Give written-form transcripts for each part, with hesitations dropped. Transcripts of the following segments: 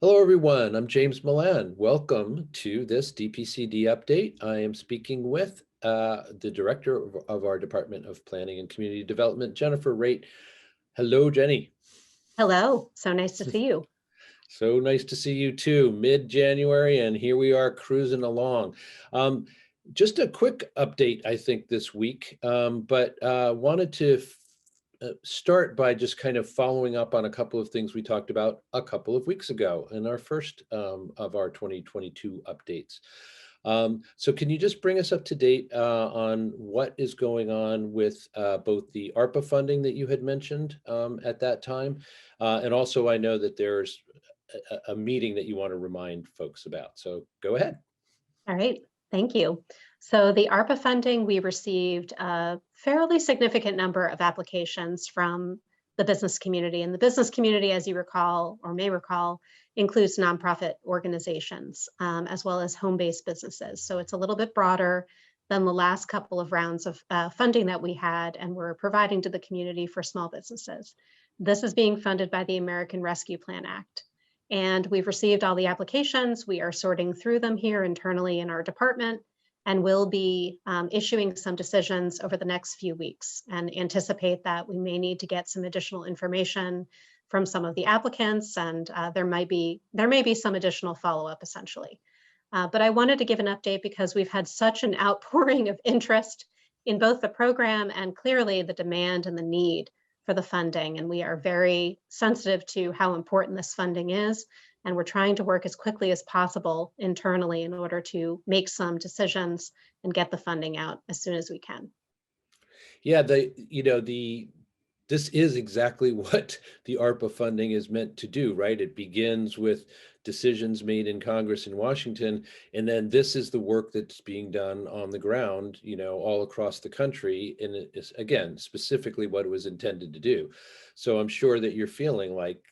Hello, everyone. I'm James Milan. Welcome to this DPCD update. I am speaking with the director of our Department of Planning and Community Development, Jennifer Raitt. Hello, Jenny. Hello, so nice to see you. So nice to see you too. Mid-January, and here we are cruising along. Just a quick update, I think, this week, but wanted to start by just kind of following up on a couple of things we talked about a couple of weeks ago in our first of our 2022 updates. So can you just bring us up to date on what is going on with both the ARPA funding that you had mentioned at that time, and also I know that there's a meeting that you want to remind folks about. So go ahead. All right, thank you. So the ARPA funding, we received a fairly significant number of applications from the business community. And the business community, as you recall or may recall, includes nonprofit organizations as well as home-based businesses. So it's a little bit broader than the last couple of rounds of funding that we had and we're providing to the community for small businesses. This is being funded by the American Rescue Plan Act. And we've received all the applications. We are sorting through them here internally in our department and will be issuing some decisions over the next few weeks and anticipate that we may need to get some additional information from some of the applicants, and there may be some additional follow-up essentially. But I wanted to give an update because we've had such an outpouring of interest in both the program and clearly the demand and the need for the funding. And we are very sensitive to how important this funding is. And we're trying to work as quickly as possible internally in order to make some decisions and get the funding out as soon as we can. Yeah, this is exactly what the ARPA funding is meant to do, right? It begins with decisions made in Congress in Washington, and then this is the work that's being done on the ground, all across the country, and it is, again, specifically what it was intended to do. So I'm sure that you're feeling like,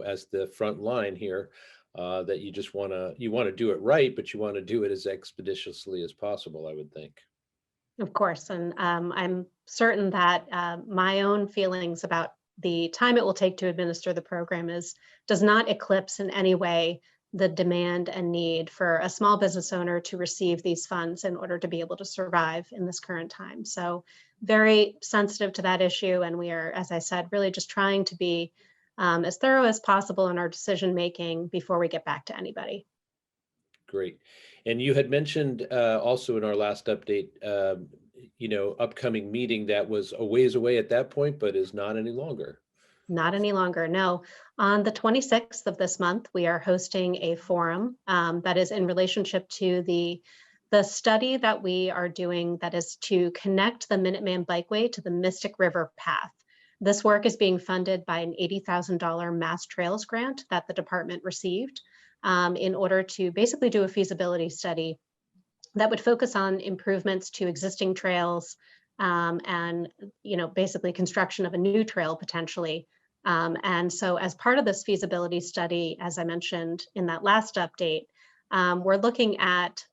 as the front line here, that you just want to do it right, but you want to do it as expeditiously as possible, I would think. Of course, and I'm certain that my own feelings about the time it will take to administer the program does not eclipse in any way the demand and need for a small business owner to receive these funds in order to be able to survive in this current time. So very sensitive to that issue, and we are, as I said, really just trying to be as thorough as possible in our decision making before we get back to anybody. Great. And you had mentioned also in our last update, upcoming meeting that was a ways away at that point, but is not any longer. Not any longer, no. On the 26th of this month, we are hosting a forum that is in relationship to the study that we are doing that is to connect the Minuteman Bikeway to the Mystic River Path. This work is being funded by an $80,000 Mass Trails grant that the department received in order to basically do a feasibility study that would focus on improvements to existing trails and basically construction of a new trail potentially. And so as part of this feasibility study, as I mentioned in that last update, we're looking at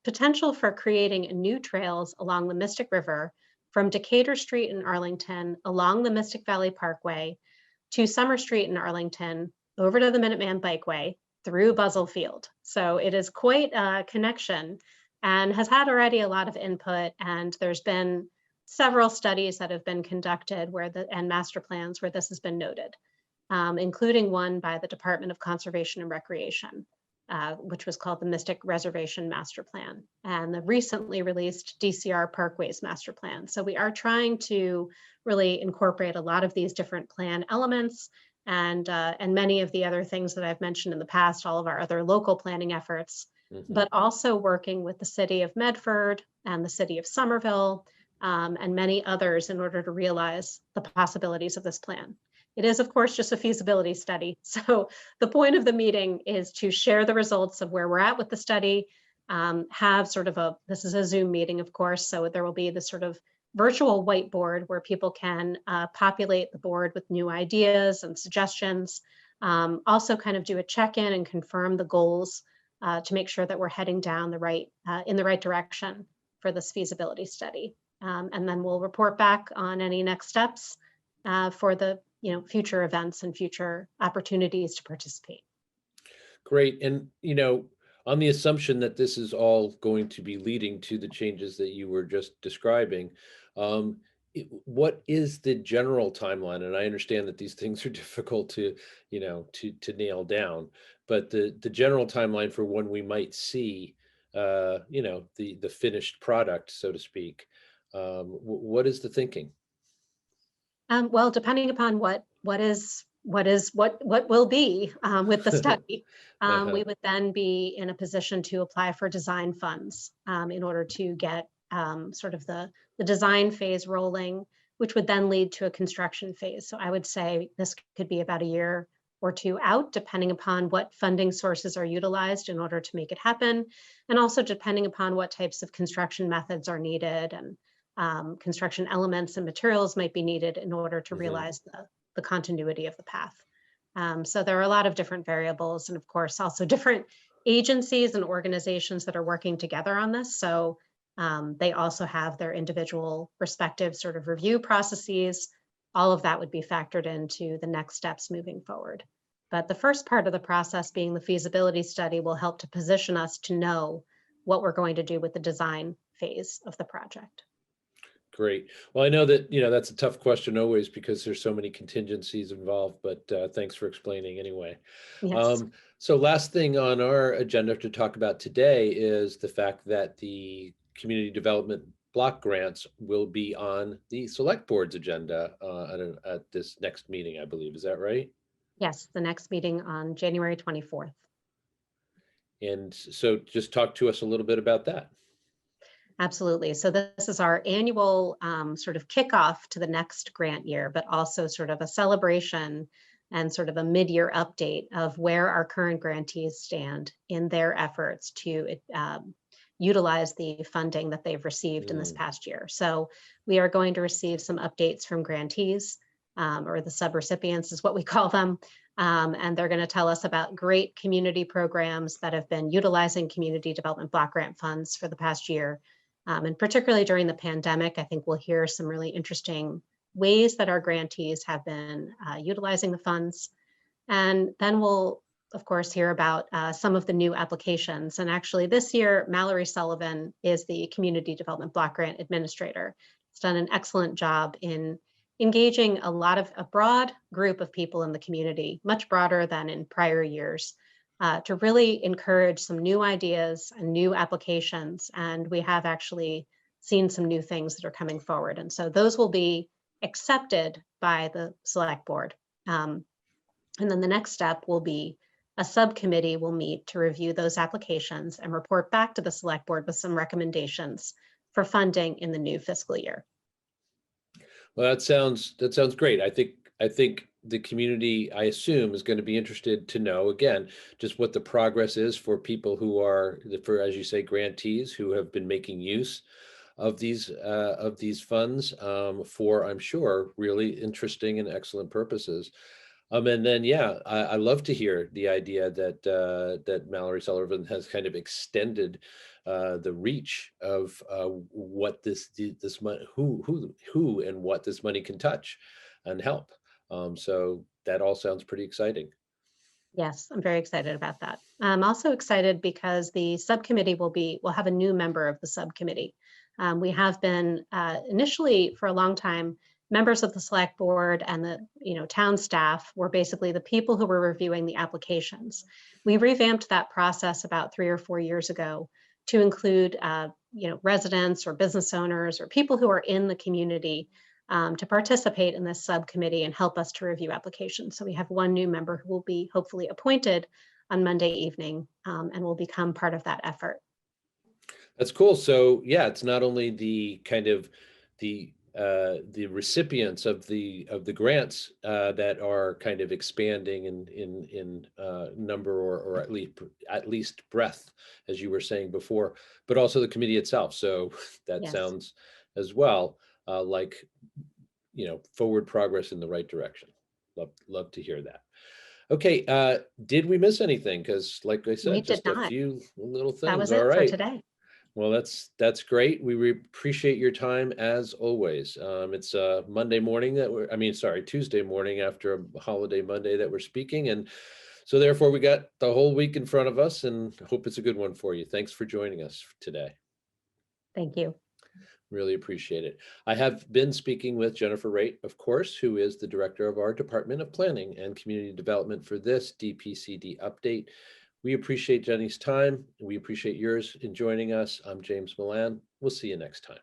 potential for creating new trails along the Mystic River from Decatur Street in Arlington, along the Mystic Valley Parkway, to Summer Street in Arlington, over to the Minuteman Bikeway, through Buzzell Field. So it is quite a connection and has had already a lot of input, and there's been several studies that have been conducted and master plans where this has been noted, including one by the Department of Conservation and Recreation, which was called the Mystic Reservation Master Plan, and the recently released DCR Parkways Master Plan. So we are trying to really incorporate a lot of these different plan elements and many of the other things that I've mentioned in the past, all of our other local planning efforts, but also working with the city of Medford and the city of Somerville and many others in order to realize the possibilities of this plan. It is, of course, just a feasibility study. So the point of the meeting is to share the results of where we're at with the study, have sort of this is a Zoom meeting, of course, so there will be this sort of virtual whiteboard where people can populate the board with new ideas and suggestions. Also kind of do a check-in and confirm the goals to make sure that we're heading down in the right direction for this feasibility study. And then we'll report back on any next steps for the future events and future opportunities to participate. Great. And, on the assumption that this is all going to be leading to the changes that you were just describing, um, what is the general timeline? And I understand that these things are difficult to, to nail down, but the general timeline for when we might see, the finished product, so to speak. What is the thinking? Well, depending upon what will be with the study, Uh-huh. we would then be in a position to apply for design funds in order to get sort of the design phase rolling, which would then lead to a construction phase. So I would say this could be about a year or two out, depending upon what funding sources are utilized in order to make it happen, and also depending upon what types of construction methods are needed and construction elements and materials might be needed in order to Mhm. realize the continuity of the path. So there are a lot of different variables, and of course also different agencies and organizations that are working together on this. So they also have their individual respective sort of review processes. All of that would be factored into the next steps moving forward. But the first part of the process, being the feasibility study, will help to position us to know what we're going to do with the design phase of the project. Great. Well, I know that, that's a tough question always because there's so many contingencies involved, but thanks for explaining anyway. Yes. So last thing on our agenda to talk about today is the fact that the community development block grants will be on the select board's agenda at this next meeting, I believe. Is that right? Yes, the next meeting on January 24th. And so just talk to us a little bit about that. Absolutely. So this is our annual sort of kickoff to the next grant year, but also sort of a celebration and sort of a mid-year update of where our current grantees stand in their efforts to utilize the funding that they've received in this Mm. past year. So we are going to receive some updates from grantees, or the subrecipients is what we call them. And they're going to tell us about great community programs that have been utilizing community development block grant funds for the past year. And particularly during the pandemic, I think we'll hear some really interesting ways that our grantees have been utilizing the funds. And then we'll, of course, hear about some of the new applications. And actually this year, Mallory Sullivan is the Community Development Block Grant Administrator. She's done an excellent job in engaging a broad group of people in the community, much broader than in prior years, to really encourage some new ideas and new applications. And we have actually seen some new things that are coming forward. And so those will be accepted by the select board. And then the next step will be a subcommittee will meet to review those applications and report back to the select board with some recommendations for funding in the new fiscal year. Well, that sounds great. I think the community, I assume, is going to be interested to know again just what the progress is for people who are, for as you say, grantees who have been making use of these funds for, I'm sure, really interesting and excellent purposes. And then, yeah, I love to hear the idea that Mallory Sullivan has kind of extended the reach of what this money, who and what this money can touch and help. So that all sounds pretty exciting. Yes, I'm very excited about that. I'm also excited because the subcommittee will have a new member of the subcommittee. We have been initially for a long time, members of the select board and the town staff were basically the people who were reviewing the applications. We revamped that process about 3 or 4 years ago to include residents or business owners or people who are in the community to participate in this subcommittee and help us to review applications. So we have one new member who will be hopefully appointed on Monday evening and will become part of that effort. That's cool. So yeah, it's not only the kind of the recipients of the grants that are kind of expanding in number or at least breadth, as you were saying before, but also the committee itself. So that Yes. sounds as well like forward progress in the right direction. Love to hear that. Okay, did we miss anything? Because like I We said, did just a not. few little That things. was All it for right. today. Well, that's great. We appreciate your time as always. It's Monday morning Tuesday morning after a holiday Monday that we're speaking. And So therefore, we got the whole week in front of us and hope it's a good one for you. Thanks for joining us today. Thank you. Really appreciate it. I have been speaking with Jennifer Raitt, of course, who is the director of our Department of Planning and Community Development for this DPCD update. We appreciate Jenny's time. We appreciate yours in joining us. I'm James Milan. We'll see you next time.